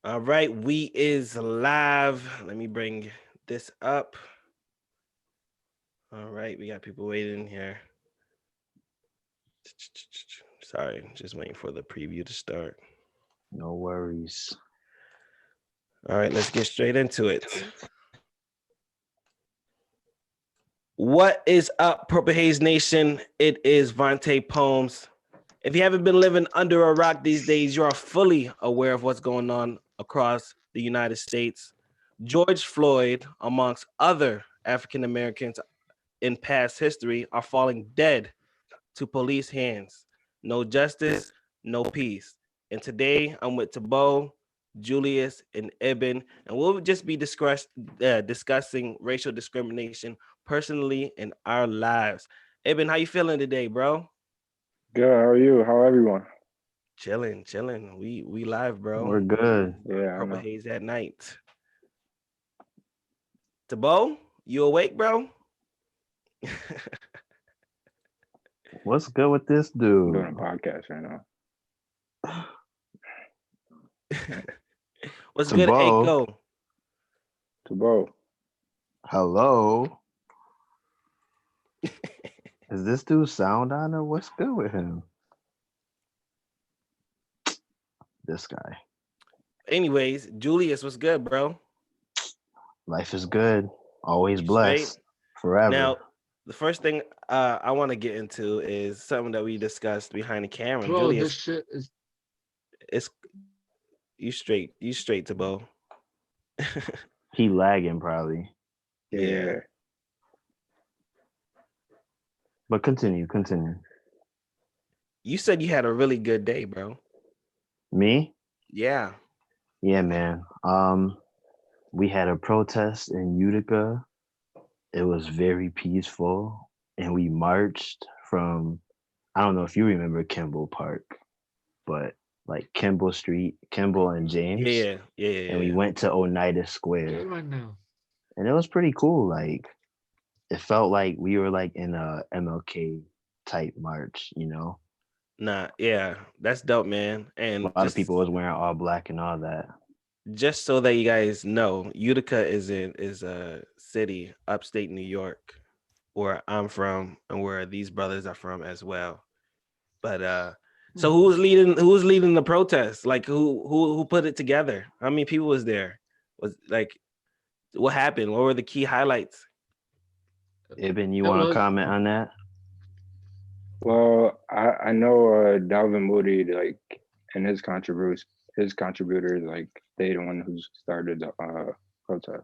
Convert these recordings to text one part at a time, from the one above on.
All right, we is live. Let me bring this up. All right, we got people waiting here. Sorry, just waiting for the preview to start. No worries. All right, let's get straight into it. What is up, PurpleHaze Nation? It is Vante Poems. If you haven't been living under a rock these days, you are fully aware of what's going on across the United States. George Floyd, amongst other African Americans in past history, are falling dead to police hands. No justice, no peace. And today I'm with Tabo, Julius, and Eben, and we'll just be discussing racial discrimination personally in our lives. Eben, how you feeling today, bro? Good. How are you? How everyone? Chilling. We live, bro. We're good. Yeah, I Purple know. Haze at night. Tabo, you awake, bro? What's good with this I'm doing a dude? podcast right now. What's good, Tabo, Aiko? Tabo. hello. Is this dude sound on or what's good with him? This guy. Anyways, Julius, what's good, bro? Life is good. Always You straight? blessed. Forever. Now, the first thing I want to get into is something that we discussed behind the camera. Bro, this Julius, shit is it's you straight, Tabo. He lagging probably. Yeah. But continue. You said you had a really good day, bro. Me? Yeah. Yeah, man. We had a protest in Utica. It was very peaceful. And we marched from, I don't know if you remember Kimball Park, but like Kimball Street, Kimball and James. Yeah. And we went to Oneida Square. good right now. And it was pretty cool. Like it felt like we were like in a MLK type march, you know. Nah, yeah, that's dope, man. A And lot of people was wearing all black and all that. just so that you guys know, Utica is a city upstate New York, where I'm from and where these brothers are from as well. But so who's leading the protest? Like who put it together? How many people was there? Was like what happened? What were the key highlights? Ibn, you It want to was comment on that? Well, I know Dalvin Moody, like, and his contributors, like, they the one who started the protest.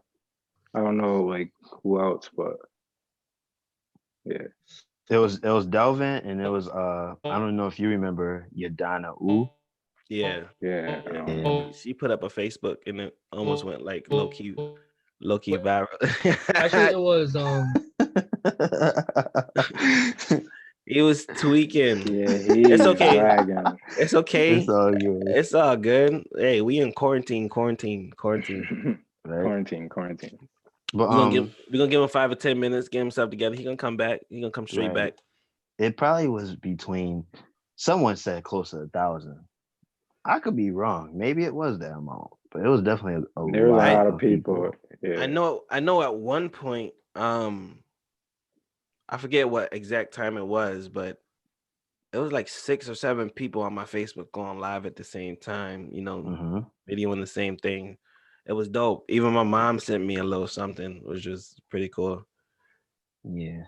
I don't know, like, who else, but yeah. It was Delvin and it was I don't know if you remember Yadana Ooh. Yeah, Yeah. Yeah. she put up a Facebook and it almost went like low key viral. actually it was He was tweaking. Yeah, It's he's okay. dragging. It's okay. It's all good, It's all good. Hey, we in quarantine. right? Quarantine. But We're gonna give him 5 or 10 minutes, get himself together. He gonna come back. He gonna come straight right. back. It probably was between, someone said close to 1,000. I could be wrong. Maybe it was that amount, but it was definitely a There's a lot lot of of people. Yeah. I know at one point, I forget what exact time it was, but it was like 6 or 7 people on my Facebook going live at the same time, Mhm. videoing the same thing. It was dope. Even my mom sent me a little something, which was pretty cool. Yeah.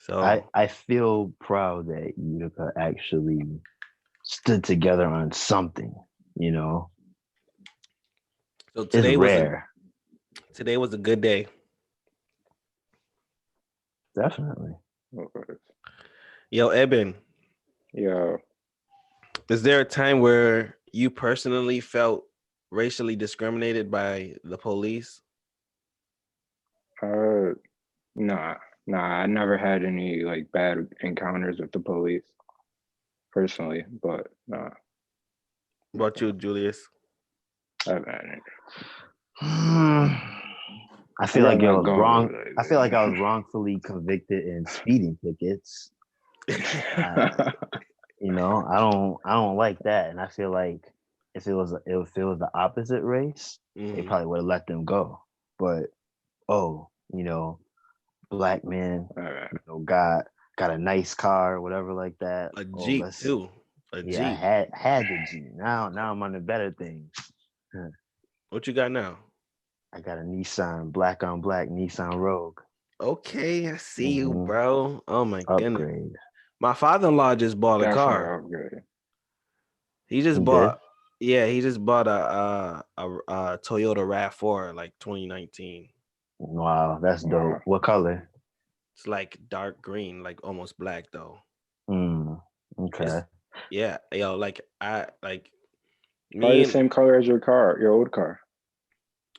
So I feel proud that Utica actually stood together on something, you know. so It's today rare. was a good day. Definitely. Yo, Eben, Yeah. is there a time where you personally felt racially discriminated by the police? Uh, nah, I never had any like bad encounters with the police personally, but nah, What about you, Julius? I haven't had any. I feel like rather I not was go wrong. over I feel like I was wrongfully convicted in speeding tickets. You know, I don't like that, and I feel like if it was the opposite race, they Mhm. probably would have let them go. But oh, black man, All right. got a nice car, whatever like that. A Oh, Jeep too. A yeah, I Jeep. had the G. Now I'm on the better things. Huh. What you got now? I got a Nissan, black on black Nissan Rogue. Okay, I see you, Hmm. bro. Oh my goodness. Upgrade. My father-in-law just bought a Definitely car. upgrade. He just He did. bought, yeah, he just bought a Toyota RAV4 like 2019. Wow, that's dope. Wow. What color? It's like dark green, like almost black though. Okay. It's yeah, yo, like I like Probably me the and same color as your car, your old car.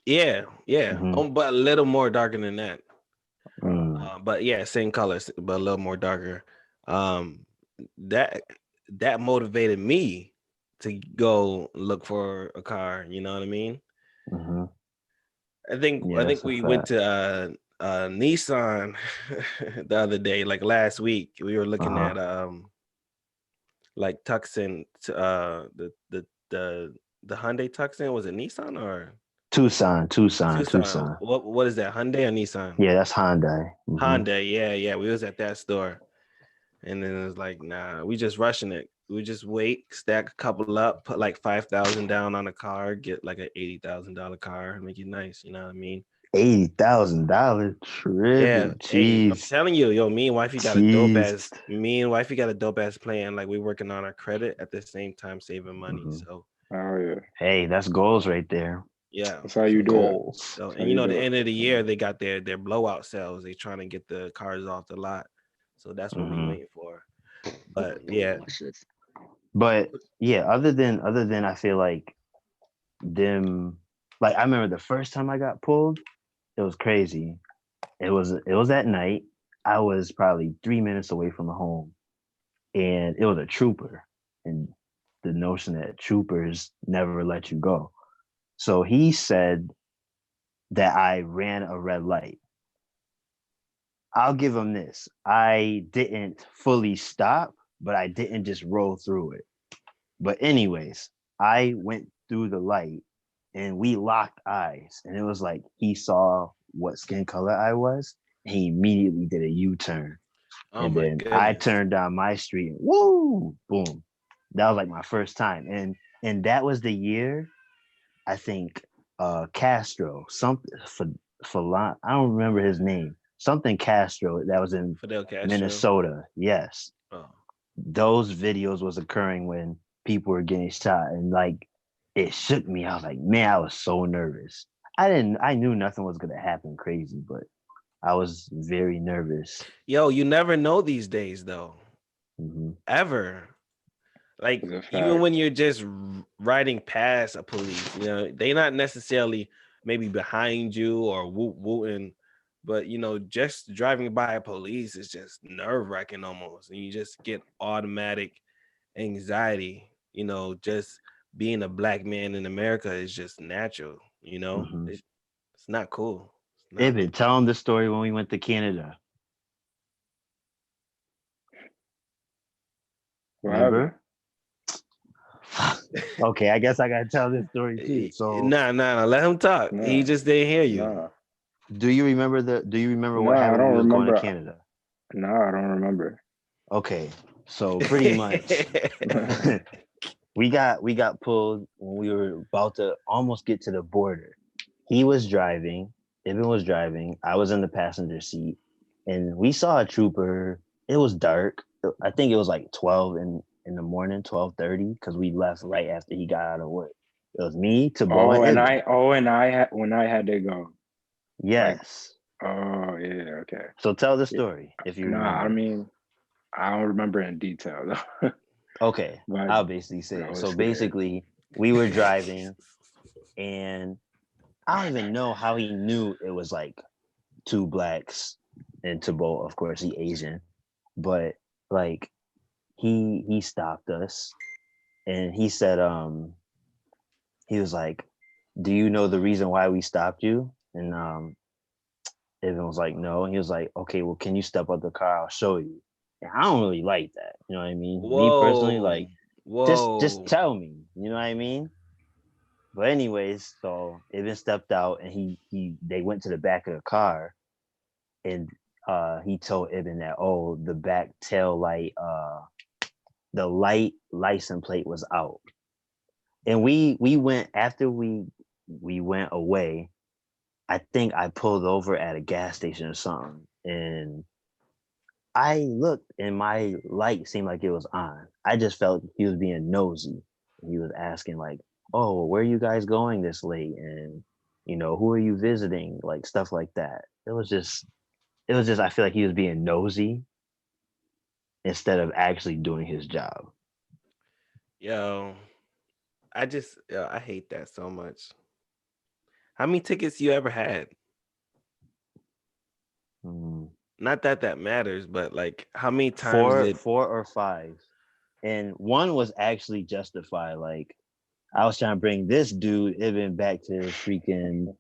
yeah, Hmm. but a little more darker than that. Uh, But yeah, same colors, but a little more darker. Um, that that motivated me to go look for a car. You know what I mean? Hmm. I Yeah, think that's a we went fact. to Nissan the other day, like last week. We were looking Uh-huh. at like Tucson, the Hyundai Tucson. Was it Nissan or Tucson? Tucson. What is that? Hyundai or Nissan? Yeah, that's Hyundai. Hmm. Hyundai. Yeah. We was at that store. And then it was like, nah, we just rushing it. We just wait, stack a couple up, put like 5,000 down on a car, get like an $80,000 car, and make it nice. You know what I mean? $80,000 Yeah. tripping. Hey, I'm Jeez. telling you, yo, me and wifey got a dope Jeez. ass. Me and wifey got a dope ass plan. Like we working on our credit at the same time saving money. Hmm. So oh yeah. Hey, that's goals right there. yeah. That's how you So do it. Goals. so That's how and you you know, do the it. end of the year they got their blowout sales. They trying to get the cars off the lot. So that's what we Hmm. waiting for. But yeah. But yeah, other than I feel like them, like I remember the first time I got pulled, it was crazy. It was at night. I was probably 3 minutes away from the home, and it was a trooper. And the notion that troopers never let you go. So he said that I ran a red light. I'll give him this. I didn't fully stop, but I didn't just roll through it. But anyways, I went through the light and we locked eyes. And it was like he saw what skin color I was. And he immediately did a U-turn. Oh And my then I goodness. turned down my street and woo, boom. That was like my first time. And that was the year I think Castro, something for I don't remember his name. Something Castro that was in Fidel Castro. Minnesota. Yes. Oh, Those videos was occurring when people were getting shot and like it shook me. I was like, man, I was so nervous. I knew nothing was gonna happen crazy, but I was very nervous. yo, you never know these days though. Hmm. Ever. Like It's a even fact. when you're just riding past a police, they not necessarily maybe behind you or wooting, but just driving by a police is just nerve wracking almost, and you just get automatic anxiety. Just being a black man in America is just natural. Hmm. It's not cool. It's not Ibn, tell him the story when we went to Canada. What happened? Remember? Okay, I guess I gotta tell this story too. So, Nah. Let him talk. He Nah, just didn't hear you. nah, do you remember what nah. I happened when we don't was going to remember. Canada? Nah, I don't remember. Okay, so pretty much we got pulled when we were about to almost get to the border. He was driving, Ibn was driving, I was in the passenger seat, and we saw a trooper. It was dark. I think it was like 12 in the morning, 12:30, because we left right after he got out of work. It was me, Tabo, Oh, and and Ibn. I had when I had to go. Like, Yes. oh yeah, okay. So tell the Yeah. story if you Nah, I remember. mean, I don't remember in detail though. Okay, but I'll basically say I it. was So scared. basically, we were driving, and I don't even know how he knew it was like two blacks and Tabo. Of course, he Asian, but like he stopped us and he said, he was like, "Do you know the reason why we stopped you?" And everyone was like, "No." And he was like, "Okay, well, can you step up the car? I'll show you." And I don't really like that. You know what I mean? Me personally, Whoa. like, just Whoa. tell me. You know what I mean? But anyways, so Ibn stepped out and they went to the back of the car and he told Ibn that the back tail light the light license plate was out. And we went after we went away. I think I pulled over at a gas station or something and I looked and my light seemed like it was on. I just felt he was being nosy. He was asking like, "Oh, where are you guys going this late?" And who are you visiting? Like stuff like that. It was just I feel like he was being nosy instead of actually doing his job. Yo, I hate that so much. How many tickets you ever had? Mm. Not that that matters, but like how many times Four, did 4 or 5, and one was actually justified. Like I was trying to bring this dude even back to his freaking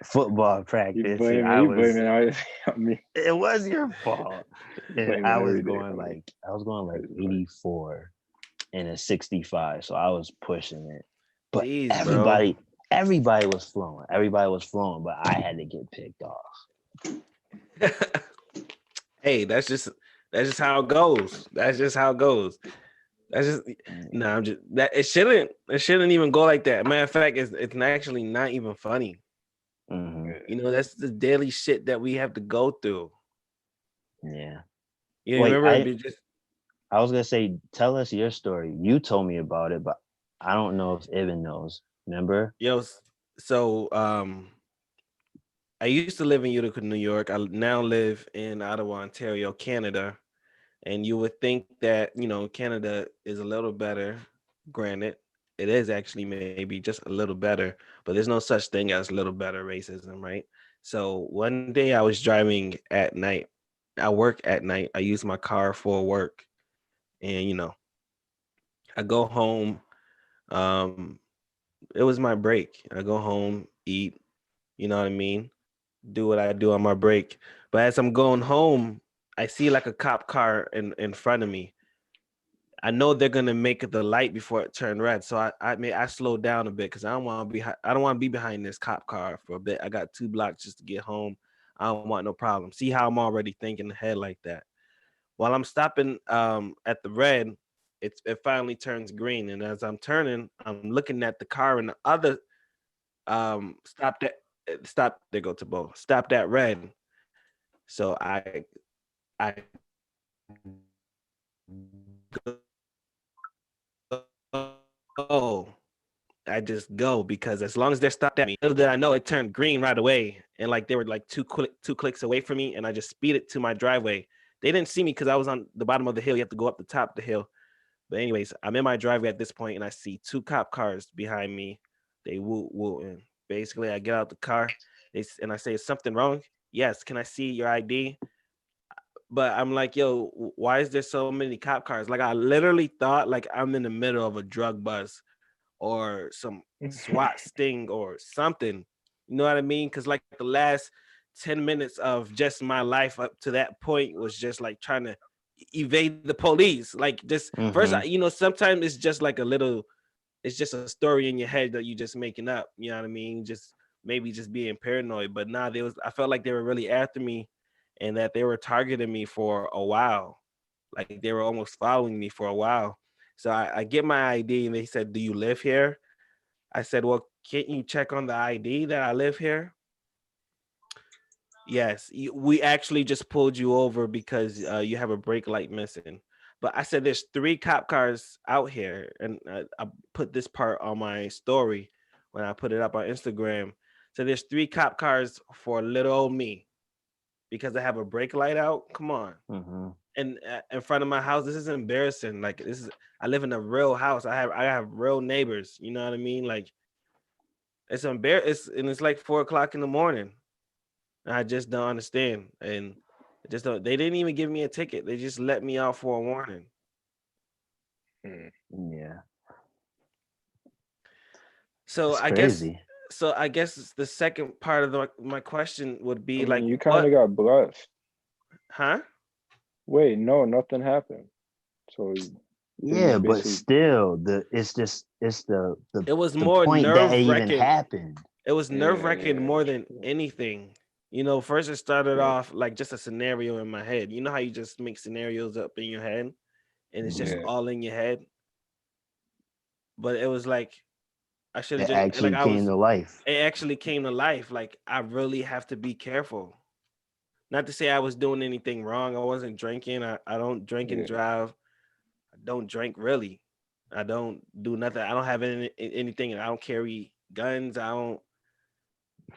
football practice, and You blaming everything on me. it was your fault. And Blaming everything on me. I was going like That's funny. 84 and a 65, so I was pushing it. But jeez, bro? everybody was flowing. Everybody was flowing, but I had to get picked off. Hey, that's just how it goes. That's just how it goes. That's just no. I'm just that it shouldn't even go like that. Matter of fact, it's actually not even funny. Mm-hmm. That's the daily shit that we have to go through. Yeah. You Wait, remember? It just I was gonna say, tell us your story. You told me about it, but I don't know if Ibn knows. Remember? yo. So I used to live in Utica, New York. I now live in Ottawa, Ontario, Canada. And you would think that, Canada is a little better. Granted, it is actually maybe just a little better, but there's no such thing as little better racism, right? So one day I was driving at night. I work at night. I use my car for work. And, I go home. Um, it was my break. I go home, eat, you know what I mean? Do what I do on my break. But as I'm going home, I see like a cop car in front of me. I know they're gonna make the light before it turned red, so I slowed down a bit because I don't want to be behind this cop car for a bit. I got 2 blocks just to get home. I don't want no problem. See how I'm already thinking ahead like that. While I'm stopping at the red, it finally turns green, and as I'm turning, I'm looking at the car and the other stop there go to both stopped at red. So I go. I just go because as long as they're stopped at me, little did I know it turned green right away, and like they were like two clicks away from me, and I just speed it to my driveway. They didn't see me because I was on the bottom of the hill. You have to go up the top of the hill. But anyways, I'm in my driveway at this point, and I see 2 cop cars behind me. They woo, and basically I get out the car. And I say, "Is something wrong?" Yes. Can I see your ID? But I'm like, yo, why is there so many cop cars? Like I literally thought like I'm in the middle of a drug bust or some SWAT sting or something. You know what I mean? Because like the last 10 minutes of just my life up to that point was just like trying to evade the police. Like just first, Mm-hmm. sometimes it's just like it's just a story in your head that you just making up. You know what I mean? Just maybe just being paranoid. But nah, I felt like they were really after me and that they were targeting me for a while. Like they were almost following me for a while. So I get my ID and they said, "Do you live here?" I said, "Well, can't you check on the ID that I live here?" Yes, we actually just pulled you over because you have a brake light missing. But I said, "There's 3 cop cars out here," and I put this part on my story when I put it up on Instagram. So there's 3 cop cars for little old me because I have a brake light out. Come on. Mm-hmm. And in front of my house, this is embarrassing. Like I live in a real house. I have real neighbors. You know what I mean? Like it's embarrassing, and it's like 4 o'clock in the morning. And I just don't understand, and just don't. They didn't even give me a ticket. They just let me out for a warning. Yeah, So it's I guess, crazy. the second part of my question would I be like, mean, you kind what? of got blessed. Huh? Wait, no, nothing happened. So Yeah, but basically, still, it's It was the more point that it nerve even wracking. happened. It was nerve wracking yeah, more than anything. First it started yeah, off like just a scenario in my head. You know how you just make scenarios up in your head and it's just Mhm. yeah, all in your head? But it was like I should have It just like actually came to life. it actually came to life. Like I really have to be careful. Not to say I was doing anything wrong. I wasn't drinking. I don't drink and yeah, drive. I don't drink really. I don't do nothing. I don't have anything. I don't carry guns. I don't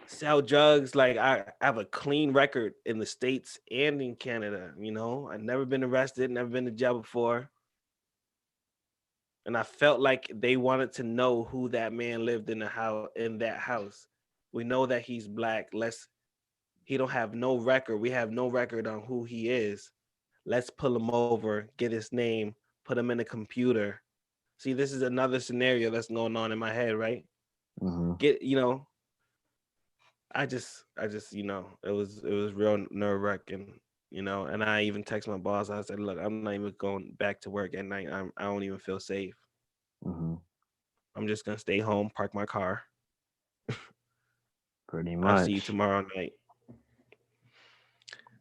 sell drugs. Like I have a clean record in the States and in Canada. I've never been arrested, never been to jail before. And I felt like they wanted to know who that man lived in that house. We know that he's black. He don't have no record. We have no record on who he is. Let's pull him over, get his name, put him in a computer. See, this is another scenario that's going on in my head, right? Hmm. Get, it was real nerve wracking, and I even text my boss. I said, look, I'm not even going back to work at night. I don't even feel safe. Hmm. I'm just gonna stay home, park my car. Pretty I'll see you much. tomorrow night. Now,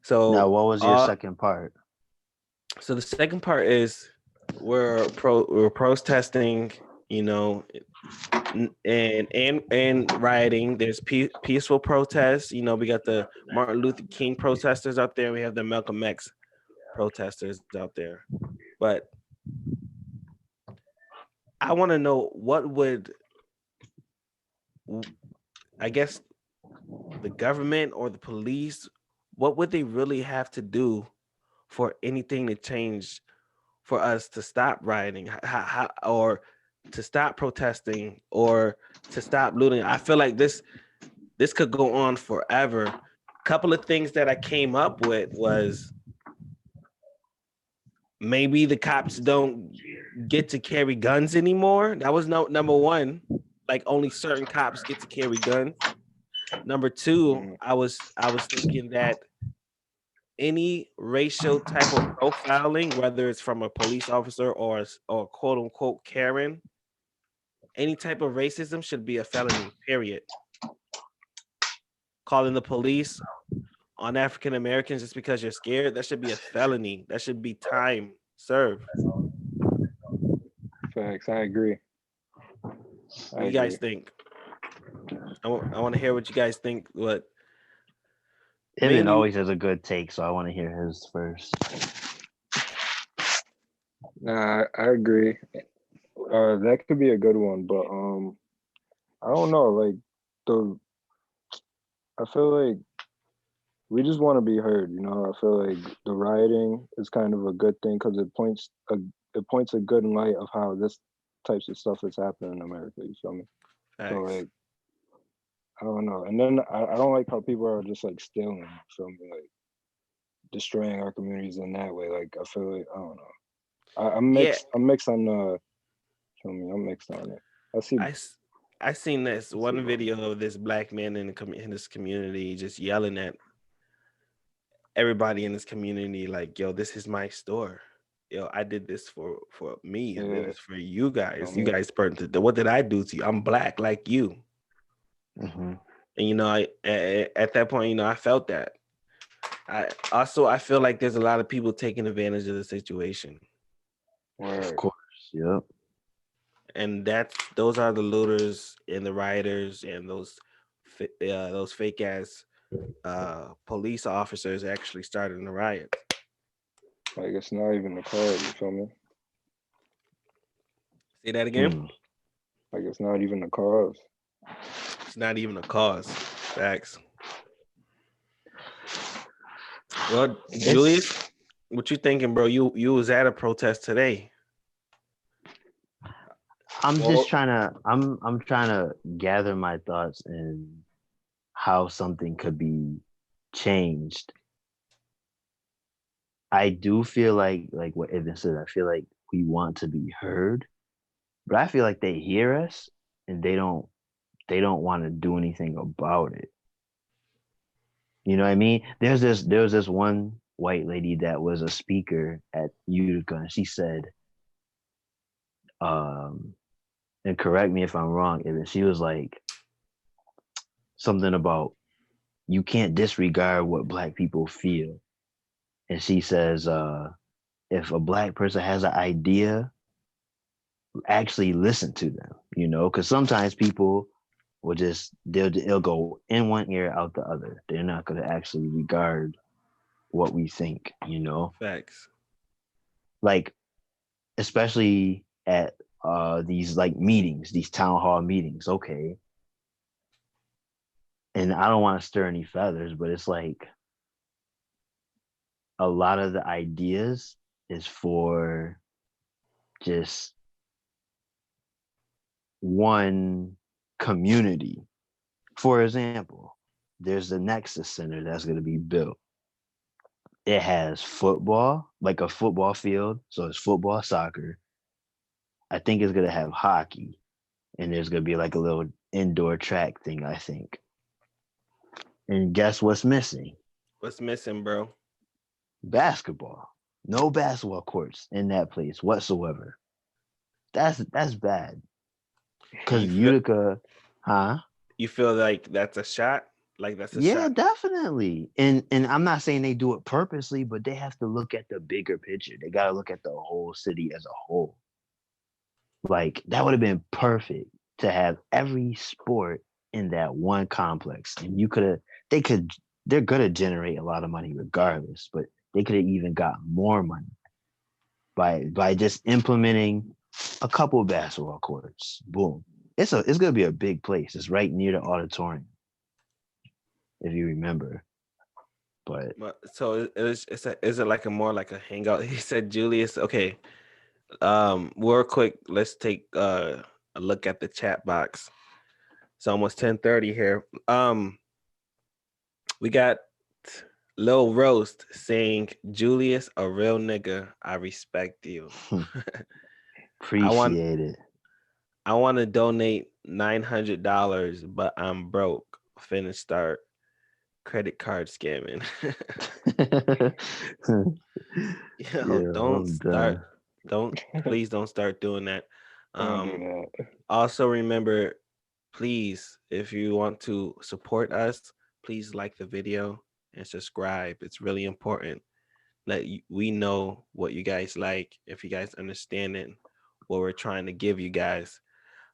So, what was your uh, second part? so the second part is we're protesting, you know, and rioting. There's peaceful protests. We got the Martin Luther King protesters out there. We have the Malcolm X protesters out there. But I want to know I guess the government or the police, what would they really have to do for anything to change for us to stop rioting, or to stop protesting, or to stop looting? I feel like this could go on forever. Couple of things that I came up with was maybe the cops don't get to carry guns anymore. That was number one. Like only certain cops get to carry guns. Number two, mhm, I was thinking that any racial type of profiling, whether it's from a police officer or quote unquote Karen, any type of racism should be a felony. Period. Calling the police on African Americans just because you're scared, that should be a felony. That should be time served. facts. I agree. What I do you guys agree. think? I want to hear what you guys think. What Evan mainly always has a good take, so I want to hear his first. Nah, I agree. That could be a good one, but I don't know. Like the, I feel like we just want to be heard. I feel like the rioting is kind of a good thing because it points a good light of how this types of stuff is happening in America. You feel me? So facts. like I don't know. And then I don't like how people are just like stealing. You feel me? Like destroying our communities in that way. Like I feel like I don't know. I'm Yeah, mixed. I'm mixed on feel me? I'm mixed on it. I see. I s- I seen this I see one both. video of this black man in this community just yelling at everybody in this community like, "Yo, this is my store. Yo, I did this for me. I did Yeah. this for you Feel guys. You me? guys burned it. What did I do to you? I'm black like you." Hmm. And at that point, I felt that. I feel like there's a lot of people taking advantage of the situation, Of Word. course. Yep. and those are the looters and the rioters and those fake ass police officers actually started the riot. Like it's not even the cause. You feel me? Say that again. Hmm. Like it's not even the cause. It's not even a cause. Facts. Well, Julius, It's. what you thinking, bro? You was at a protest today. I'm just Well, trying to. I'm trying to gather my thoughts and how something could be changed. I do feel like what Evan said. I feel like we want to be heard, but I feel like they hear us and they don't want to do anything about it. You know what I mean? There was this one white lady that was a speaker at Utica, and she said Um, and correct me if I'm wrong, Ibn, she was like something about you can't disregard what black people feel. And she says, if a black person has an idea, actually listen to them, because sometimes people will just they'll go in one ear out the other. They're not going to actually regard what we think. Facts. Like especially at these like meetings, these town hall meetings. Okay, and I don't want to stir any feathers, but it's like a lot of the ideas is for just one community. For example, there's the Nexus Center that's going to be built. It has football, like a football field. So it's football, soccer. I think it's going to have hockey. And there's going to be like a little indoor track thing, I think. And guess what's missing? What's missing, bro? Basketball. No basketball courts in that place whatsoever. That's bad. Because You feel Utica, huh? you feel like that's a shot? Like that's a Yeah, shot. definitely. And I'm not saying they do it purposely, but they have to look at the bigger picture. They got to look at the whole city as a whole. Like that would have been perfect to have every sport in that one complex. And they're gonna generate a lot of money regardless, but they could have even got more money by just implementing a couple of basketball courts. Boom. It's gonna be a big place. It's right near the auditorium, if you remember. But So is it like a more like a hangout? He said Julius. Okay. Real quick, let's take a look at the chat box. It's almost 10:30 here. We got Lil Roast saying, Julius, a real nigga. I respect you. I want appreciate it. I want to donate $900, but I'm broke. Finna start credit card scamming. Yo, Yeah, don't I'm start. done. Please don't start doing that. Don't do Um, that. also remember, please, if you want to support us, please like the video and subscribe. It's really important. We know what you guys like, if you guys understand it, what we're trying to give you guys.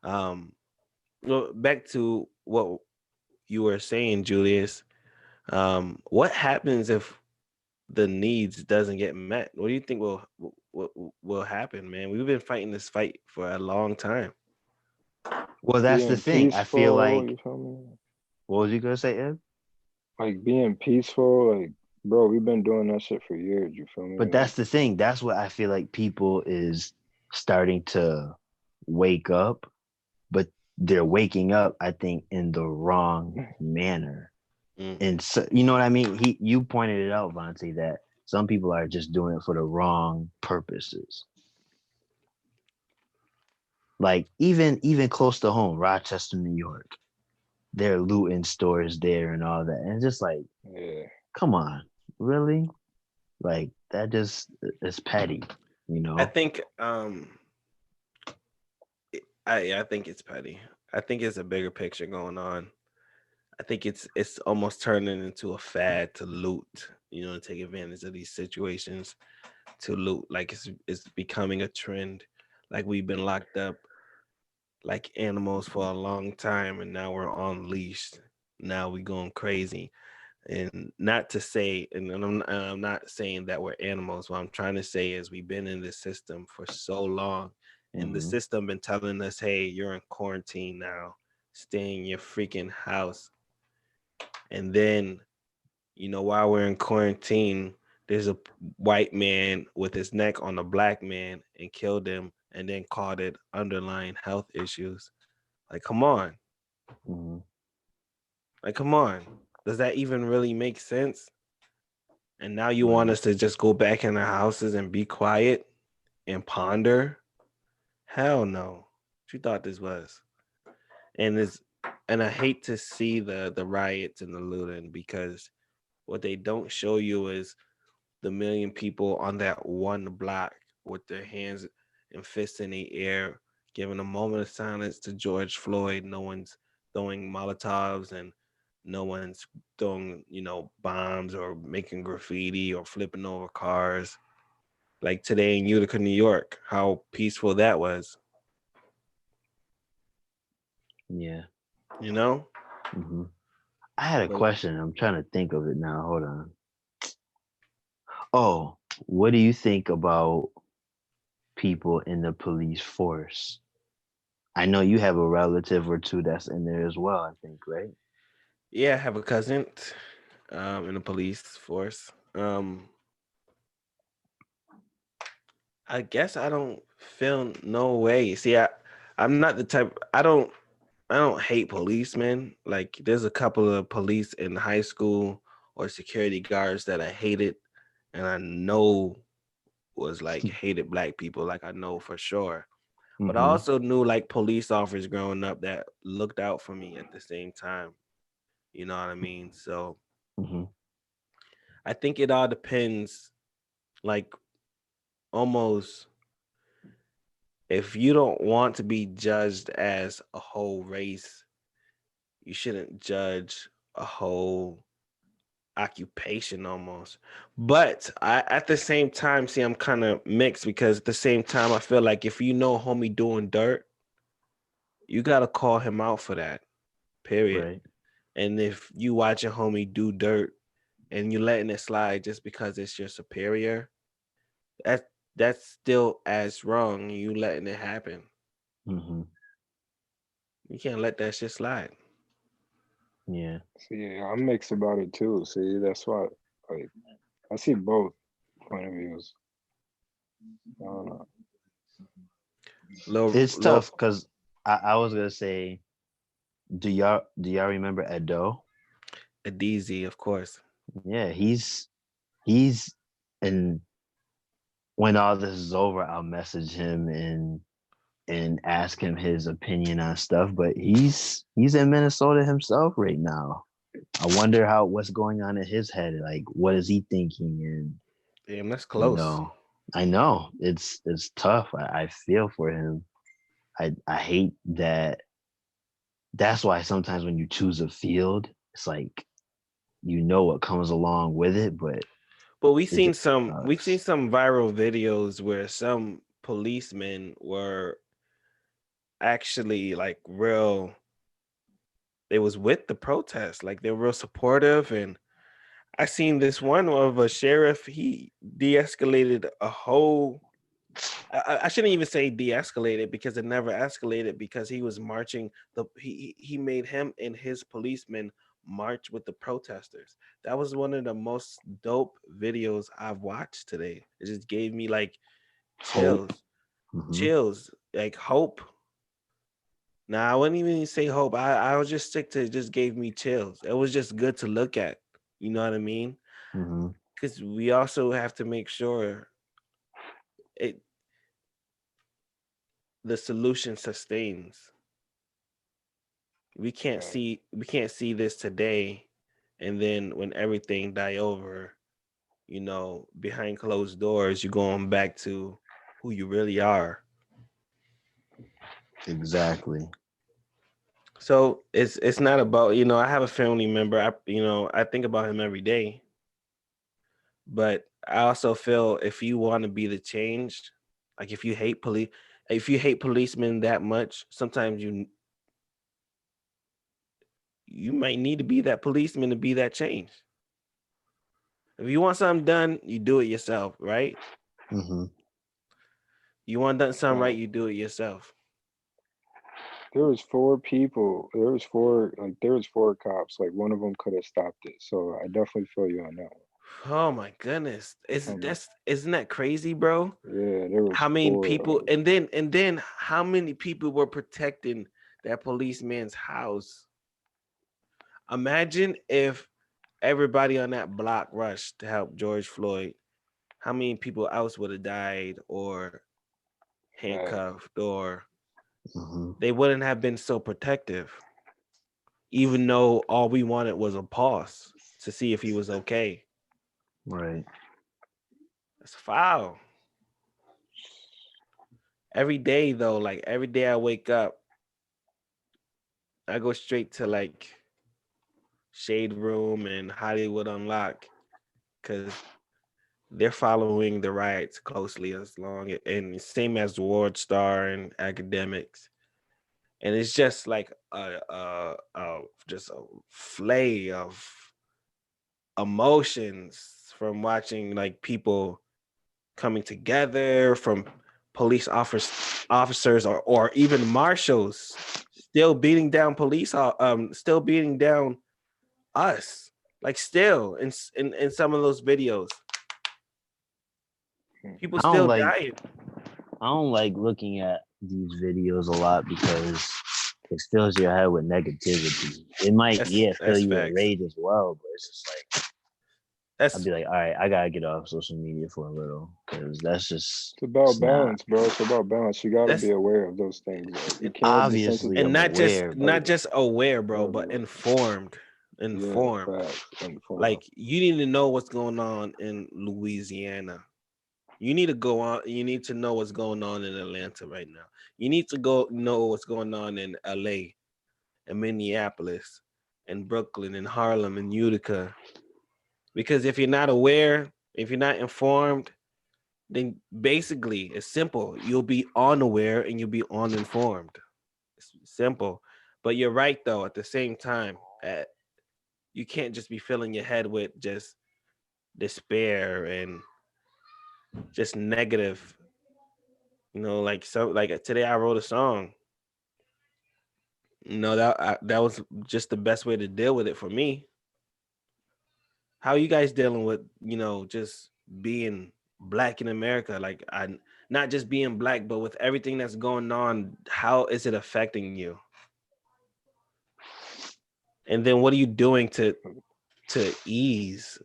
Um, well, back to what you were saying, Julius. What happens if the needs doesn't get met? What do you think will happen, man? We've been fighting this fight for a long time. Well, that's the Being thing. I feel peaceful, you like, feel me? what was you gonna say, Ed? Like being peaceful, like bro, we've been doing that shit for years, you feel But me? Like that's the thing. That's what I feel like people is starting to wake up, but they're waking up, I think, in the wrong manner. Mm. And so, you know what I mean? You pointed it out, Vante, that some people are just doing it for the wrong purposes. Like even close to home, Rochester, New York, they're looting stores there and all that. And it's just like, yeah. come on, really? Like that just is petty, you I know? think I think it's petty. I think it's a bigger picture going on. I think it's almost turning into a fad to loot, to take advantage of these situations to loot. Like it's becoming a trend. Like we've been locked up like animals for a long time and now we're on leash. Now we going crazy. And not to say, and I'm not saying that we're animals. What I'm trying to say is we've been in this system for so long, and the Mm-hmm. system been telling us, "Hey, you're in quarantine now. Stay in your freaking house." And then, while we're in quarantine, there's a white man with his neck on a black man and killed him, and then called it underlying health issues. Like, come on. Mm-hmm. Like, come on. Does that even really make sense? And now you want Right. us to just go back in our houses and be quiet and ponder? Hell no. What you thought this was? And it's and I hate to see the riots and the looting, because what they don't show you is the million people on that one block with their hands and fists in the air, giving a moment of silence to George Floyd. No one's throwing Molotovs and no one's throwing, bombs or making graffiti or flipping over cars. Like today in Utica, New York, how peaceful that was, Yeah. you know? hmm I had a But question. I'm trying to think of it now. Hold on. Oh, what do you think about people in the police force? I know you have a relative or two that's in there as well, I think, right? yeah, I have a cousin in the police force. I guess I don't feel no way. See, I'm not the type. I don't hate policemen. Like there's a couple of police in high school or security guards that I hated, and I know was like hated black people. Like I know for sure. But I Mm-hmm. also knew like police officers growing up that looked out for me at the same time. You know what I mean? So Mm-hmm. I think it all depends. Like almost if you don't want to be judged as a whole race, you shouldn't judge a whole occupation almost. But I at the same time, see, I'm kind of mixed because at the same time, I feel like if you know homie doing dirt, you gotta call him out for that. Period. Right. And if you watch a homie do dirt and you letting it slide just because it's your superior, that that's still as wrong. You letting it happen. Mm-hmm. You can't let that shit slide. Yeah. See, I'm mixed about it too. See, that's why, like, I see both point of views. I don't know. Low, It's low, tough because I was gonna say, do y'all remember Edo? a DZ, of course. Yeah, he's and when all this is over, I'll message him and ask him his opinion on stuff. But he's in Minnesota himself right now. I wonder what's going on in his head. Like, what is he thinking? And Damn, that's you close. know, I know it's tough. I feel for him. I hate that. That's why sometimes when you choose a field, it's like you know what comes along with it, but But it just we seen sucks. some viral videos where some policemen were actually like real. They was with the protest, like they were real supportive. And I seen this one of a sheriff. He de-escalated a whole. I shouldn't even say de-escalated because it never escalated because he was marching. He made him and his policemen march with the protesters. That was one of the most dope videos I've watched today. It just gave me like Hope. chills, hmm chills, like hope. Now I wouldn't even say hope. I was just stick to it. Just gave me chills. It was just good to look at. You know what I mean? hmm Because we also have to make sure it the solution sustains. Right. We can't see this today, and then when everything die over, behind closed doors, you're going back to who you really are. Exactly. So it's not about I have a family member. I think about him every day, but I also feel if you want to be the change, like if you hate policemen that much, sometimes you might need to be that policeman to be that change. If you want something done, you do it yourself, right? hmm You want done something right, Right. you do it yourself. There was four people. There was four cops. Like one of them could have stopped it. So I definitely feel you on that Oh my goodness. one. Isn't that crazy, bro? Yeah, there was How many four. people and then how many people were protecting that policeman's house? Imagine if everybody on that block rushed to help George Floyd. How many people else would have died or Facts. handcuffed or hmm they wouldn't have been so protective, even though all we wanted was a pause to see if he was okay. Right. That's foul. every day though, like every day I wake up, I go straight to like Shade Room and Hollywood Unlock because they're following the riots closely as long and same as Ward Star and academics. And it's just like just a flay of emotions from watching like people coming together, from officers or even marshals still beating down still beating down us, like still in some of those videos people I don't still like dying. I don't like looking at these videos a lot because it fills your head with negativity. It might, fill That's you with facts. rage as well, but it's just like I'd That's be like, all right, I gotta get off social media for a little because that's just It's about it's not. balance, bro. It's about balance. You got to that's be aware of those things. Like, you and, can't Obviously, desensitize. and I'm aware, but not just aware, bro, but Whatever. informed. Yeah, Informed. facts. Informed. Like you need to know what's going on in Louisiana. You need to go on. You need to know what's going on in Atlanta right now. You need to go know what's going on in LA and Minneapolis and Brooklyn and Harlem and Utica. Because if you're not aware, if you're not informed, then basically it's simple. You'll be unaware and you'll be uninformed. It's simple. But you're right though, at the same time, you can't just be filling your head with just despair and just negative. Like today I wrote a song. That was just the best way to deal with it for me. How are you guys dealing with, just being black in America? Like I not just being black, but with everything that's going on, how is it affecting you? And then what are you doing to ease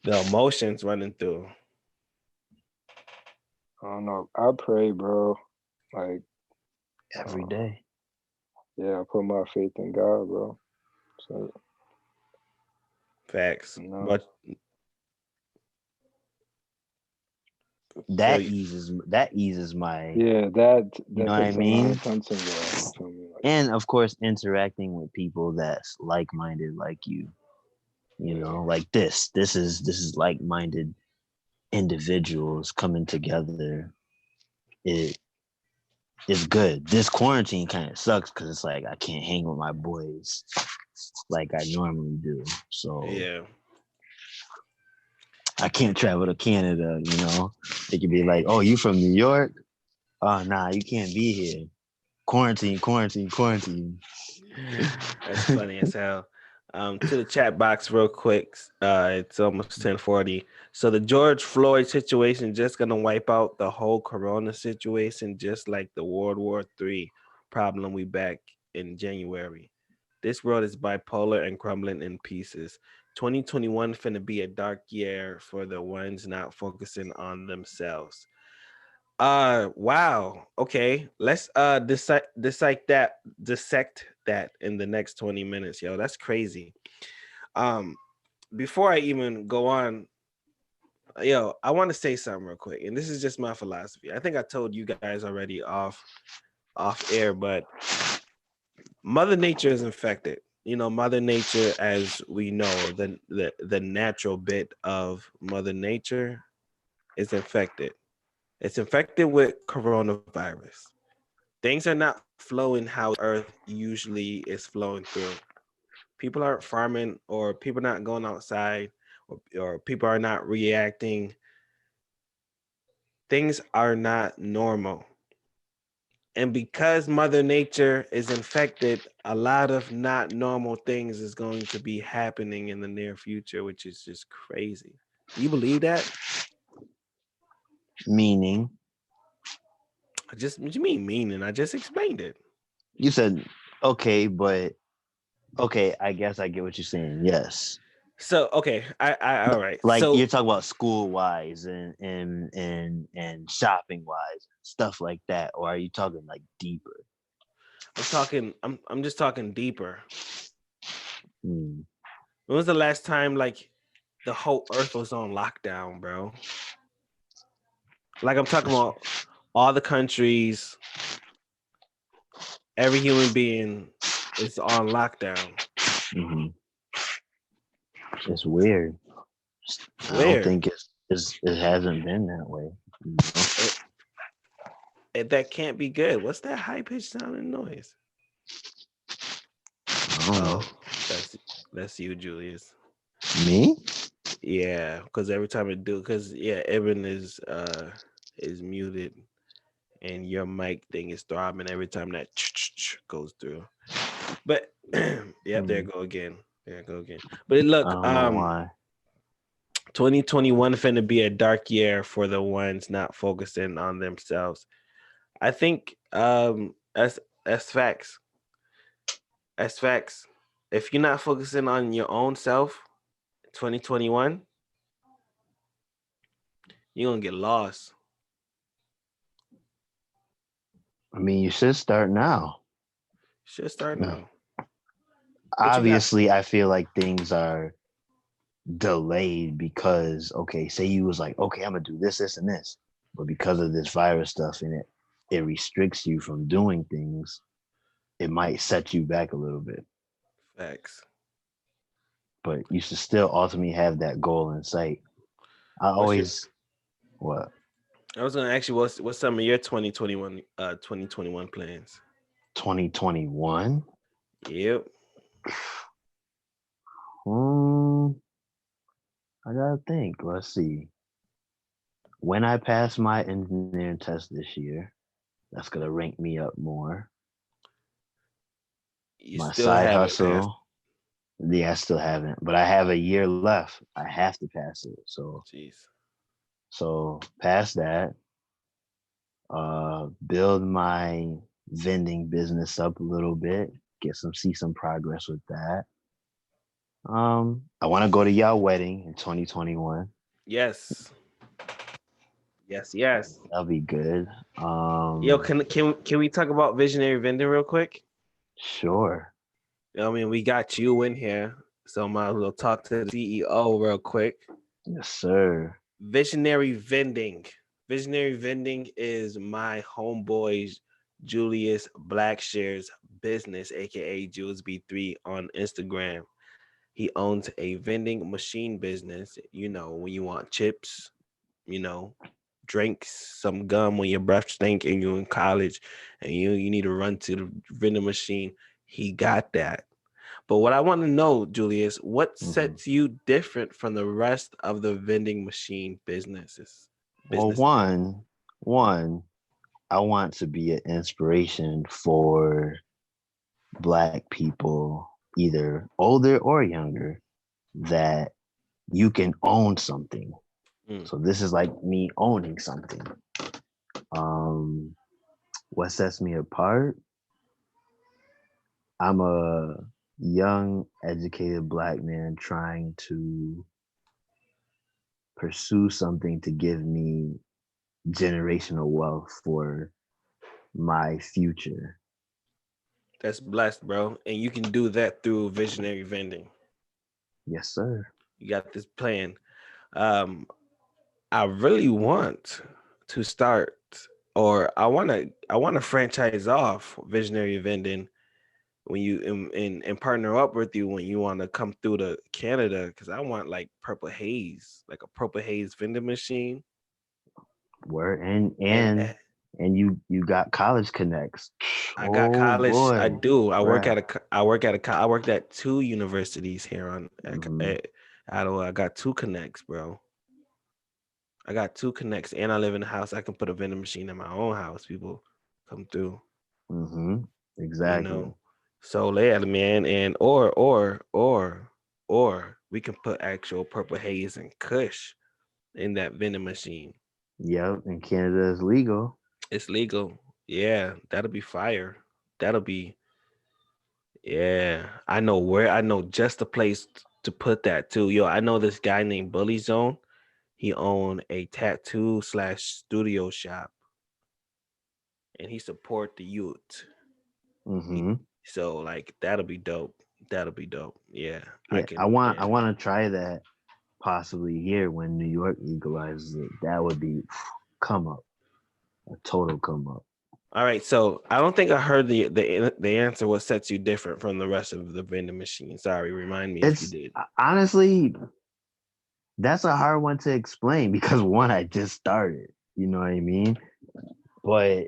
the emotions running through? I don't know. I pray, bro. Like, every uh, day. yeah, I put my faith in God, bro. So, Facts. you know, But so That eases my, yeah, that you know what I takes a lot mean? of tension away. You feel me? Like, And of course, interacting with people that's like-minded like you. You yeah, know, like this is like-minded individuals coming together. It is good. This quarantine kind of sucks because it's like I can't hang with my boys like I normally do. So yeah. I can't travel to Canada, you know. They could be like, oh, you from New York? Oh, nah, you can't be here. Quarantine, quarantine, quarantine. That's funny as hell. To the chat box real quick. It's almost 10:40. So the George Floyd situation just gonna wipe out the whole Corona situation, just like the World War III problem we back in January. This world is bipolar and crumbling in pieces. 2021 finna be a dark year for the ones not focusing on themselves. Wow. Okay. Let's dissect that in the next 20 minutes, yo. That's crazy. Um, before I even go on, yo, I want to say something real quick, and this is just my philosophy. I think I told you guys already off air, but Mother Nature is infected. Mother Nature, as we know, the natural bit of Mother Nature is infected. It's infected with coronavirus. Things are not flowing how Earth usually is flowing through. People aren't farming, or people not going outside, or people are not reacting. Things are not normal. And because Mother Nature is infected, a lot of not normal things is going to be happening in the near future, which is just crazy. Do you believe that? Meaning, What you mean meaning? I just explained it. you said, okay, but okay, I guess I get what you're saying. Yes. So okay, I all right. Like you're So talking about school wise and shopping wise, stuff like that, or are you talking like deeper? I'm just talking deeper. Hmm. When was the last time like the whole earth was on lockdown, bro? Like I'm talking about all the countries, every human being is on lockdown. Hmm. It's weird. It's I don't weird. think it hasn't been that way. You know? That can't be good. What's that high pitched sounding noise? I don't know. Oh, that's you, Julius. Me? Yeah, because every time it do, because Evan is muted and your mic thing is throbbing every time that goes through. But yep, there Hmm. it go again. There it go again. But I look, don't know why. 2021 finna be a dark year for the ones not focusing on themselves. I think that's facts. That's facts. If you're not focusing on your own self, 2021, you're gonna get lost. I mean, you should start now. Should start Mm. now. What you got? Obviously, I feel like things are delayed because, okay, say you was like, okay, I'm gonna do this, this, and this, but because of this virus stuff and it restricts you from doing things, it might set you back a little bit. Facts. But you should still ultimately have that goal in sight. I What's your always what I was gonna ask you what's some of your 2021 plans? 2021. Yep. I gotta think. Let's see. When I pass my engineering test this year, that's gonna rank me up more. You My still side haven't passed. hustle, yeah, I still haven't, but I have a year left. I have to pass it. So Jeez. pass that. Build my vending business up a little bit. See some progress with that. I want to go to y'all wedding in 2021. Yes. Yes, yes. That'll be good. Yo, can we talk about visionary vending real quick? Sure. I mean, we got you in here, so might as well talk to the CEO real quick. Yes, sir. Visionary vending. Visionary vending is my homeboy's Julius Blackshare's business, aka Jules B3 on Instagram. He owns a vending machine business. You know, when you want chips, you know, drinks, some gum when your breath stink and you're in college and you need to run to the vending machine. He got that. But what I want to know, Julius, what Mhm. sets you different from the rest of the vending machine businesses? Well, Business. one, I want to be an inspiration for Black people, either older or younger, that you can own something. Mm. So this is like me owning something. Um, what sets me apart? I'm a young, educated Black man trying to pursue something to give me generational wealth for my future. That's blessed, bro. And you can do that through visionary vending. Yes, sir. You got this plan. Um, I really want to start, or I want to franchise off visionary vending when you and partner up with you when you want to come through to Canada, because I want like PurpleHaze, like a PurpleHaze vending machine. Where And and you got college connects. I got Oh college. I boy, do. bruh. I worked at two universities here Hmm. at Ottawa. I got two connects, bro. I got two connects, and I live in a house. I can put a vending machine in my own house. People come through, Hmm. you Exactly. know. So yeah, man, and or we can put actual Purple Haze and Kush in that vending machine. Yep. And Canada is legal. It's legal. Yeah, that'll be fire. That'll be Yeah, I know where. I know just the place to put that too. Yo, I know this guy named Bully Zone. He owned a tattoo slash studio shop, and he support the youth. He, Hmm. so like that'll be dope. That'll be dope. Yeah, I Yeah, can. I Yeah, want to try that possibly here when New York legalizes it. That would be come up. a total come up. All right, so I don't think I heard the answer. What sets you different from the rest of the vending machine? Sorry, remind me if you It's did. honestly, that's a hard one to explain because one, I just started. You know what I mean? But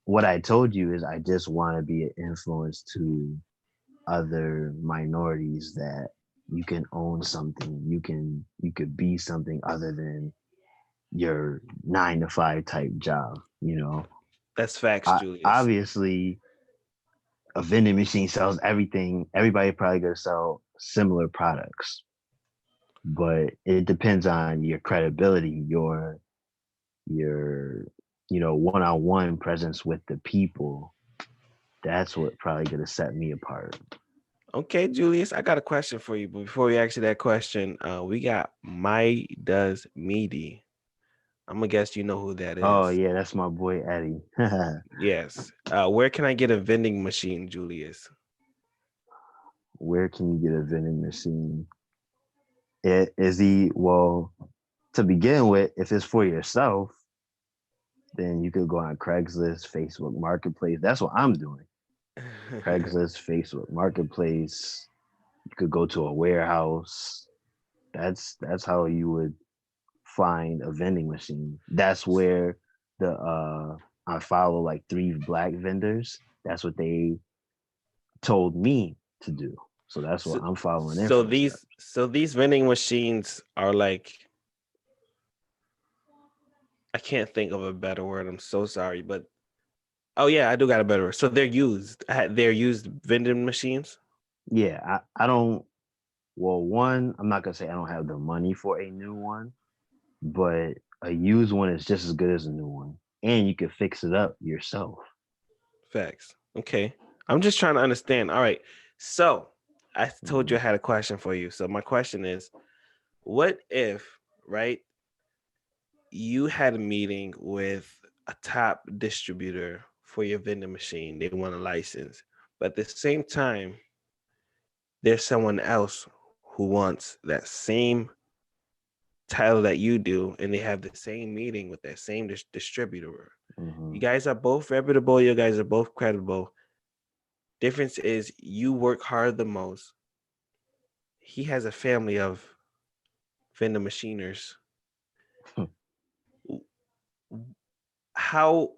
what I told you is I just want to be an influence to other minorities that you can own something, you could be something other than your 9 to 5 type job. That's facts, Julius. Obviously a vending machine sells everything. Everybody probably gonna sell similar products, but it depends on your credibility, your one-on-one presence with the people. That's what probably gonna set me apart. Okay, Julius, I got a question for you. But before we ask you that question, we got My Does Meaty. I'm gonna guess you know who that Oh is. yeah, that's my boy Eddie. Yes. Where can I get a vending machine, Julius? Where can you get a vending machine? Is he well to begin with? If it's for yourself, then you could go on Craigslist, Facebook Marketplace. That's what I'm doing. Craigslist, Facebook Marketplace. You could go to a warehouse. That's how you would find a vending machine. That's where the I follow like 3 black vendors. That's what they told me to do. So that's so, what I'm following their so footsteps. these vending machines are like, I can't think of a better word. I'm so sorry, but oh yeah, I do got a better word. So they're used. They're used vending machines. Yeah, I don't. Well, one, I'm not gonna say I don't have the money for a new one, but a used one is just as good as a new one, and you can fix it up yourself. Facts. Okay. I'm just trying to understand. All right. So I told you I Mhm. had a question for you. So my question is, what if, right, you had a meeting with a top distributor for your vending machine? They want a license. But at the same time, there's someone else who wants that same title that you do, and they have the same meeting with that same distributor. You Mhm. guys are both reputable. You guys are both credible. Difference is you work hard the most. He has a family of vending machiners. How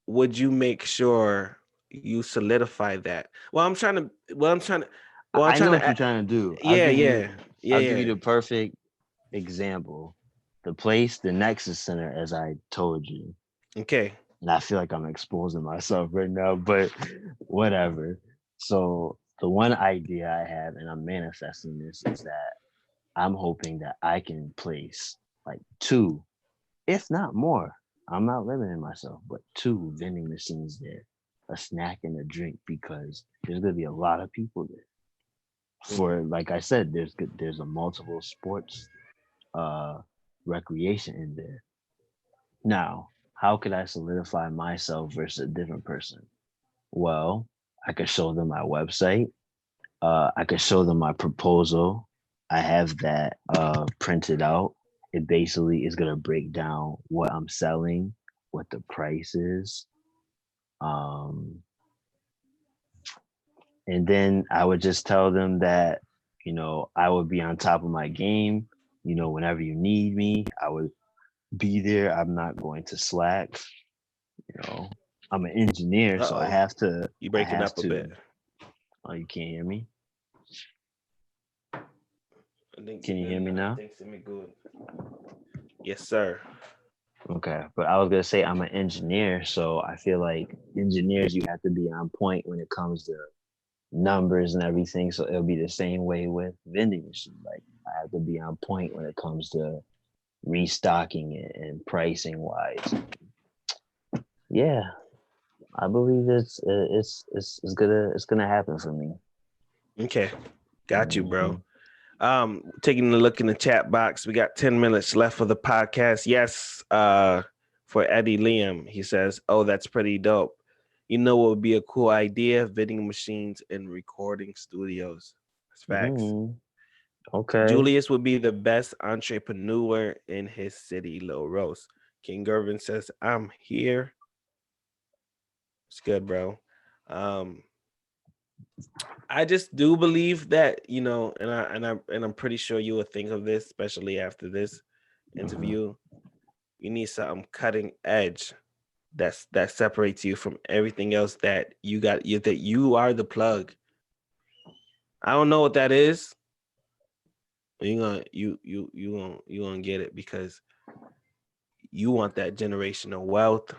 would you make sure you solidify that? Well, I'm trying to. Well, I'm trying to. Well, I'm I trying know to. what you're trying to do. Yeah, yeah, yeah, I'll give you yeah. the perfect example. The place, the Nexus Center, as I told you. Okay. And I feel like I'm exposing myself right now, but whatever. So the one idea I have, and I'm manifesting this, is that I'm hoping that I can place like 2, if not more. I'm not limiting myself, but 2 vending machines there, a snack and a drink, because there's gonna be a lot of people there. For like I said, there's a multiple sports uh recreation in there. Now, how could I solidify myself versus a different person? Well, I could show them my website. I could show them my proposal. I have that printed out. It basically is gonna break down what I'm selling, what the price is, um, and then I would just tell them that I would be on top of my game. Whenever you need me, I would be there. I'm not going to slack. You know, I'm an engineer, Uh so I oh. have to. You I breaking have up a bit. to. Oh, you can't hear me? I think Can you're you good hear me now. I now? think it's good. Yes, sir. Okay, but I was gonna say I'm an engineer, so I feel like engineers you have to be on point when it comes to numbers and everything. So it'll be the same way with vending machine. Like I have to be on point when it comes to restocking it and pricing wise. Yeah, I believe it's gonna happen for me. Okay. Got you, bro. Mhm. Taking a look in the chat box. We got 10 minutes left for the podcast. Yes, for Eddie Liam, he says, "Oh, that's pretty dope. You know what would be a cool idea? Vending machines in recording studios." That's facts. Mhm. Okay. Julius would be the best entrepreneur in his city, Lil Rose. King Gervin says, I'm here. It's good, bro. Um, I just do believe that, and I'm pretty sure you will think of this, especially after this interview. You need something cutting edge that separates you from everything else that you got. That you are the plug. I don't know what that is. You gonna get it because you want that generational wealth.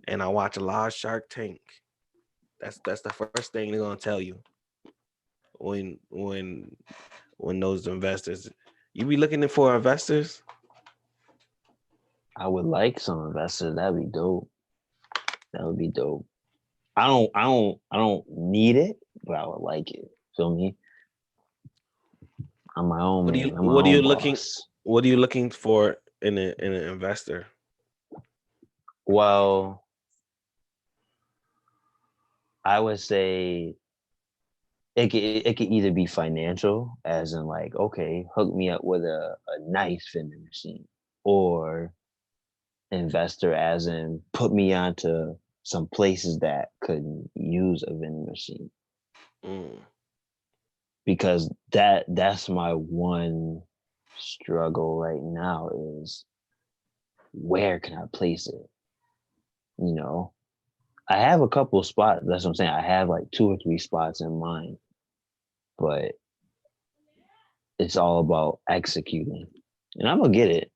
And I watch a lot of Shark Tank. That's the first thing they're gonna tell you when those investors. You be looking for investors. I would like some investors. That'd be dope. That would be dope. I don't need it, but I would like it. Feel me? I'm my own What do man. you I'm my what are you own looking boss. what are you looking for in an investor? Well, I would say it could either be financial, as in like, okay, hook me up with a nice vending machine, or investor, as in put me onto some places that could use a vending machine. Mm. Because that's my one struggle right now is where can I place it? You know, I have a couple of spots. That's what I'm saying. I have like 2 or 3 spots in mind, but it's all about executing, and I'm gonna get it.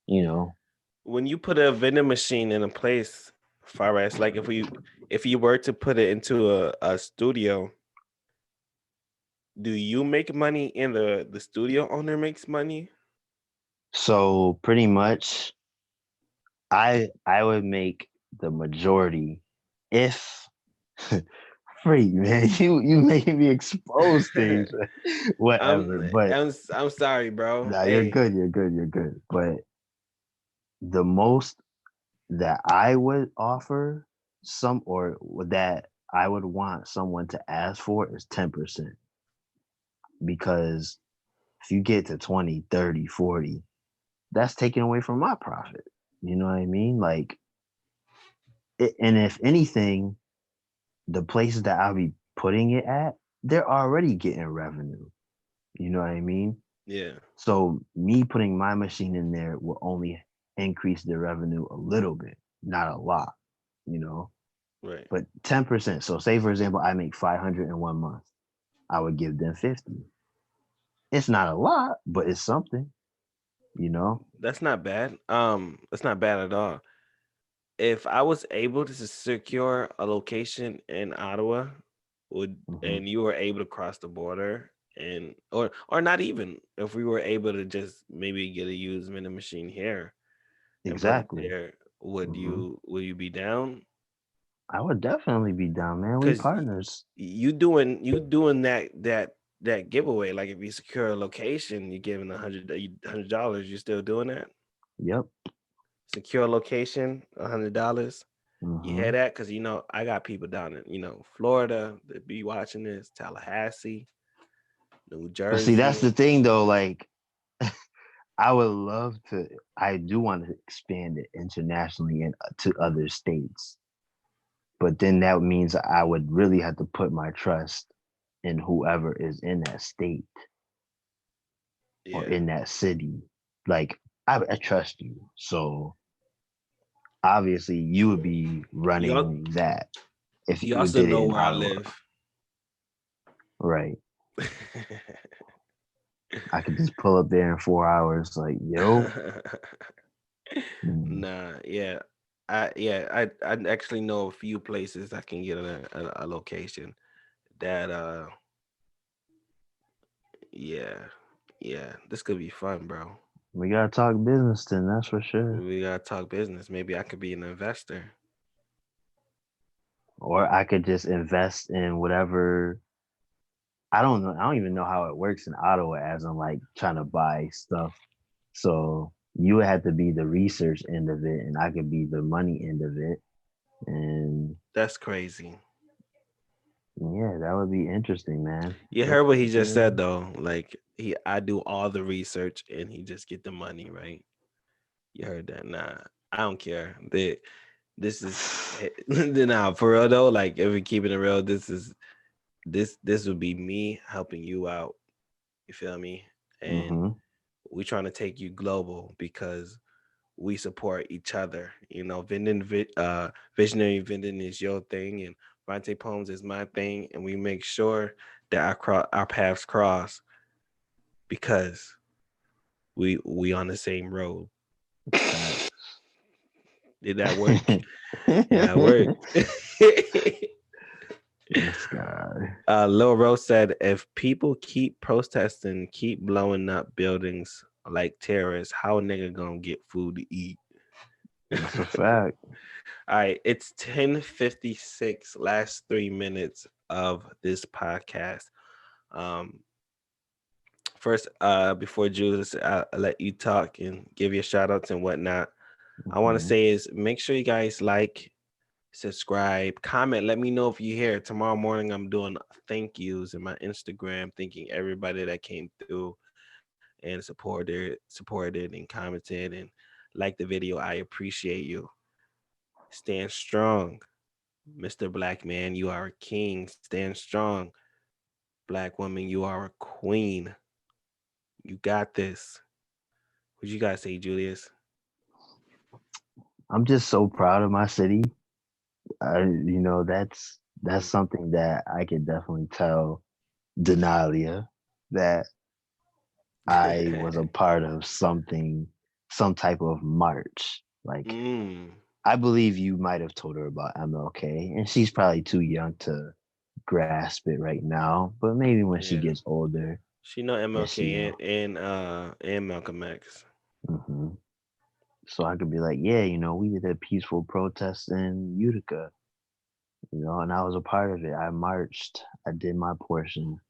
You know, When you put a vending machine in a place, far as like if you were to put it into a studio, do you make money and the studio owner makes money? so pretty much, I would make the majority if free, man. You making me expose things, I'm whatever. But I'm sorry, bro. nah, you're Hey, good. You're good. You're good. But the most that I would offer or that I would want someone to ask for is 10%. Because if you get to 20, 30, 40, that's taken away from my profit. You know what I mean? Like, and if anything, the places that I'll be putting it at, they're already getting revenue. You know what I mean? yeah, So me putting my machine in there will only increase the revenue a little bit, not a lot, you know. right. But 10%. So say for example, I make 500 in 1 month. I would give them 50. It's not a lot, but it's something, you know. That's not bad. That's not bad at all. If I was able to secure a location in Ottawa, would Hmm. and you were able to cross the border and or not even if we were able to just maybe get a used vending machine here and put it Exactly. there, would Hmm. you be down? I would definitely be down, man. We Because partners. you doing that giveaway. Like if you secure a location, you're giving $100. You still doing that? Yep. Secure a location, $100. You hear Hmm. that? Because I got people down in Florida that be watching this, Tallahassee, New But see, that's Jersey. the thing though. Like, I would love to. I do want to expand it internationally and to other states, but then that means I would really have to put my trust in whoever is in that state or Yeah. in that city. Like, I trust you, so obviously you would be You al- running that if you you also did it know in where I Ottawa, live. right? I could just pull up there in 4 hours, like, yo. Mm, Nah, yeah. I actually know a few places I can get a location that yeah. Yeah, this could be fun, bro. we gotta talk business then, that's for sure. We gotta talk business. Maybe I could be an investor. Or I could just invest in whatever. I don't know. I don't even know how it works in Ottawa as I'm like trying to buy stuff. So you would have to be the research end of it, and I could be the money end of it. And That's crazy. yeah, that would be interesting, man. You But heard what he just said yeah, though. Like I do all the research and he just get the money, right? You heard that? Nah. I don't care. This is nah, for real though. Like if we're keeping it real, this would be me helping you out. You feel me? And Mm-hmm. we trying to take you global because we support each other. You know, visionary vending is your thing, and Vante Poems is my thing, and we make sure that our paths cross because we on the same road. Did that work? Yeah, it worked. This guy. Lil Rose said, if people keep protesting, keep blowing up buildings like terrorists, how a nigga gonna get food to eat? That's a fact. All right, it's 10:56, last 3 minutes of this podcast. Um, first, before Julius, I let you talk and give your shout outs and whatnot. I want to Mhm. say is make sure you guys like, subscribe, comment. Let me know if you're here. Tomorrow morning, I'm doing thank yous in my Instagram, thanking everybody that came through and supported and commented and liked the video. I appreciate you. Stand strong, Mr. Black Man. You are a king. Stand strong, Black woman. You are a queen. You got this. What you guys say, Julius? I'm just so proud of my city. That's something that I can definitely tell Denalia that I was a part of something, some type of march. Like Mm, I believe you might have told her about MLK, and she's probably too young to grasp it right now. But maybe when she yeah. gets older, She know and she MLK know. and Malcolm X. hmm So I could be like, yeah, we did a peaceful protest in Utica, and I was a part of it. I marched. I did my portion.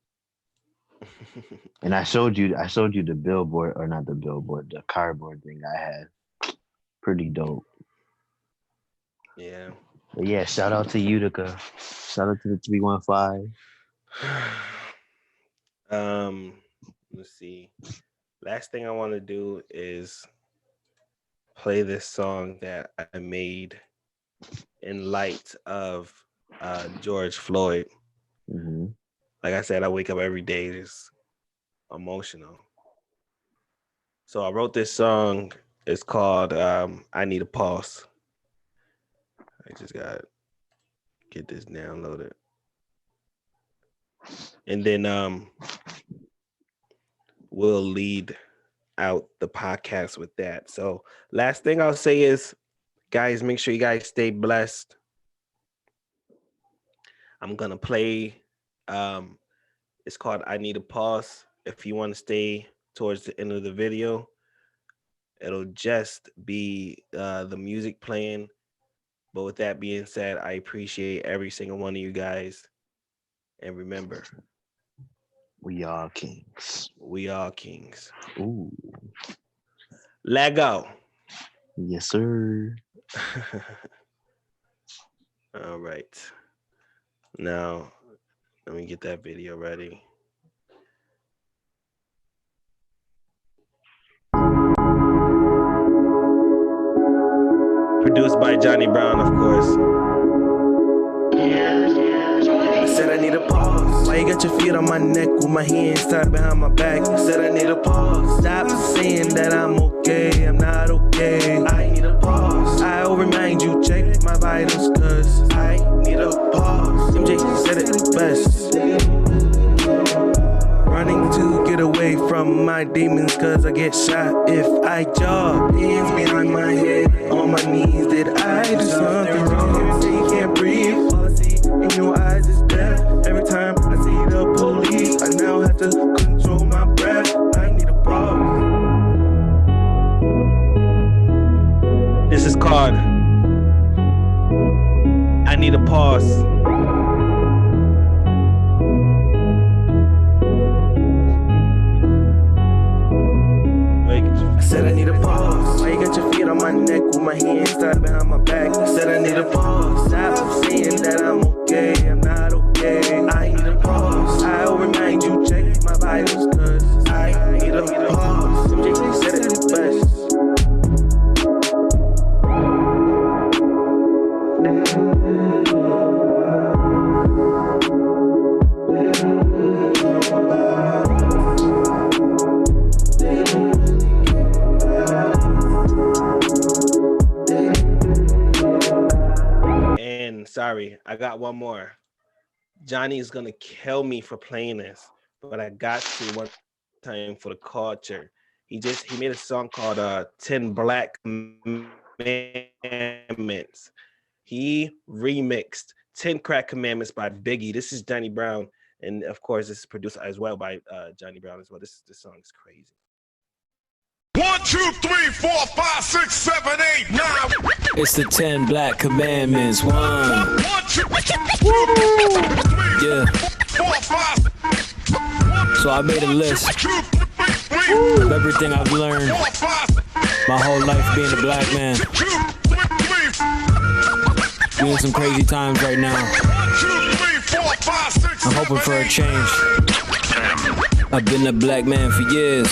And I showed you the billboard, or not the billboard, the cardboard thing I had. Pretty dope. Yeah. But yeah, shout out to Utica. Shout out to the 315. um, let's see. Last thing I want to do is play this song that I made in light of George Floyd. Mm-hmm. Like I said, I wake up every day just emotional. So I wrote this song. It's called I Need a Pulse. I just got to get this downloaded. And then we'll lead out the podcast with that. So last thing I'll say is, guys, make sure you guys stay blessed. I'm gonna play it's called I Need a Pause. If you want to stay towards the end of the video, it'll just be the music playing. But with that being said, I appreciate every single one of you guys. And remember, We are kings. we are kings. Ooh. Let go. Yes, sir. All right. Now, let me get that video ready. Produced by Johnny Brown, of course. I said I need a pause. Why you got your feet on my neck with my hands tied behind my back? I said I need a pause. Stop saying that I'm okay. I'm not okay. I need a pause. I'll remind you, check my vitals, cause I need a pause. MJ said it best. Running to get away from my demons, cause I get shot if I jog. Hands behind my head, on my knees. Did I do something wrong? Say you can't breathe. All I see in your eyes is death. Every time I see the police, I now have to control my breath. I need a pause. This is called I Need a Pause. I said I need a pause. Why you got your feet on my neck with my hands tied behind my back? I said I need a pause. sorry. I got one more. Johnny is gonna kill me for playing this, but I got to one time for the culture. He made a song called 10 Black Commandments. He remixed 10 Crack Commandments by Biggie. This is Johnny Brown. And of course, this is produced as well by Johnny Brown as well. This song is crazy. 1, 2, 3, 4, 5, 6, 7, 8, 9. It's the 10 Black Commandments. 1. 1, 2, 3, Yeah. 4, 5. So I made a list 2, 3, 4, of everything I've learned 5. my whole life being a black man. 2, 3, 4. We in some crazy times right now. 1, 2, 3, 4, 5, 6. I'm hoping for a change. I've been a black man for years.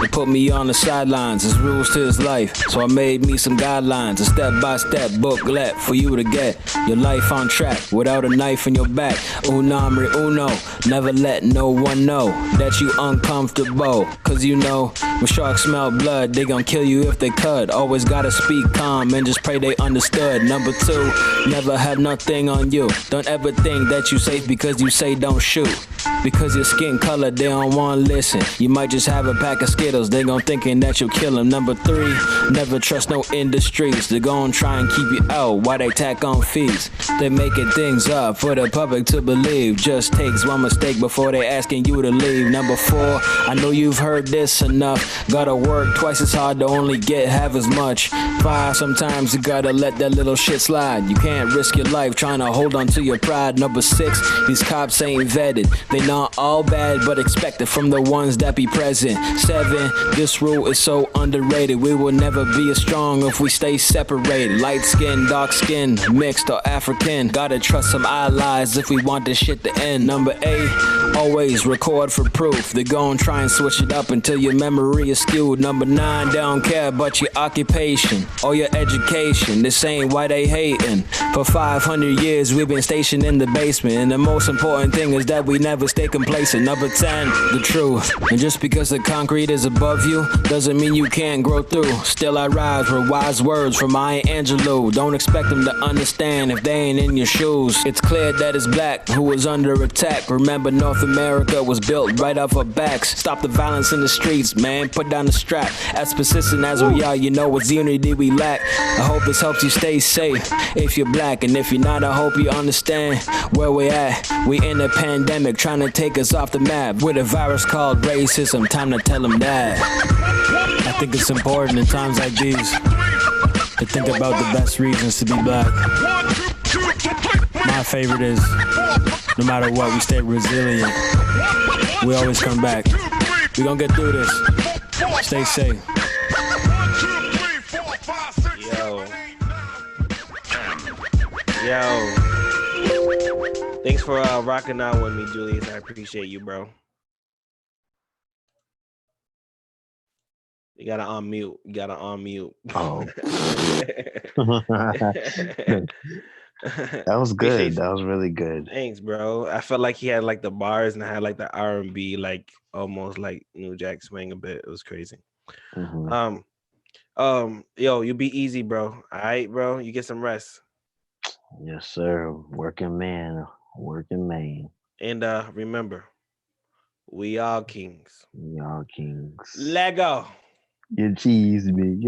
They put me on the sidelines, there's rules to his life. So I made me some guidelines, a step-by-step booklet for you to get your life on track without a knife in your back. Unamri uno, never let no one know that you uncomfortable. Cause you know, when sharks smell blood, they gon' kill you if they could. Always gotta speak calm and just pray they understood. Number 2, never have nothing on you. Don't ever think that you safe because you say don't shoot. Because your skin color, they don't wanna listen. You might just have a pack of Skittles, they gon' thinking that you'll kill them. Number 3, never trust no industries. They gon' try and keep you out while they tack on fees. They making things up for the public to believe. Just takes one mistake before they asking you to leave. Number 4, I know you've heard this enough. Gotta work twice as hard to only get half as much. 5, sometimes you gotta let that little shit slide. You can't risk your life trying to hold on to your pride. Number 6, these cops ain't vetted. They not all bad, but expected from the ones that be present. 7, this rule is so underrated. We will never be as strong if we stay separated. Light skin, dark skin, mixed or African. Gotta trust some allies if we want this shit to end. Number 8, always record for proof. They gon' try and switch it up until your memory is skewed. Number 9, they don't care about your occupation or your education. This ain't why they hating. For 500 years we've been stationed in the basement, and the most important thing is that we never stay complacent. Number 10, the truth. And just because the concrete is above you doesn't mean you can't grow through. Still I rise with wise words from Maya Angelou. Don't expect them to understand if they ain't in your shoes. It's clear that it's black who was under attack. Remember, North America was built right off our backs. Stop the violence in the streets, man. Put down the strap. As persistent as we are, you know it's unity we lack. I hope this helps you stay safe if you're black. And if you're not, I hope you understand where we at. We in a pandemic trying to take us off the map with a virus called racism. Time to tell them that. I think it's important in times like these to think about the best reasons to be black. My favorite is, no matter what, we stay resilient. We always come back. We gonna get through this. Stay safe. Yo. Thanks for rocking out with me, Julius. I appreciate you, bro. You gotta unmute. Oh. That was good. That was really good. Thanks, bro. I felt like he had like the bars and I had like the R&B, like almost like New Jack Swing a bit. It was crazy. Mm-hmm. Yo, you be easy, bro. All right, bro. You get some rest. Yes, sir. Working man. And remember, we all kings. We all kings. Lego. You cheese me.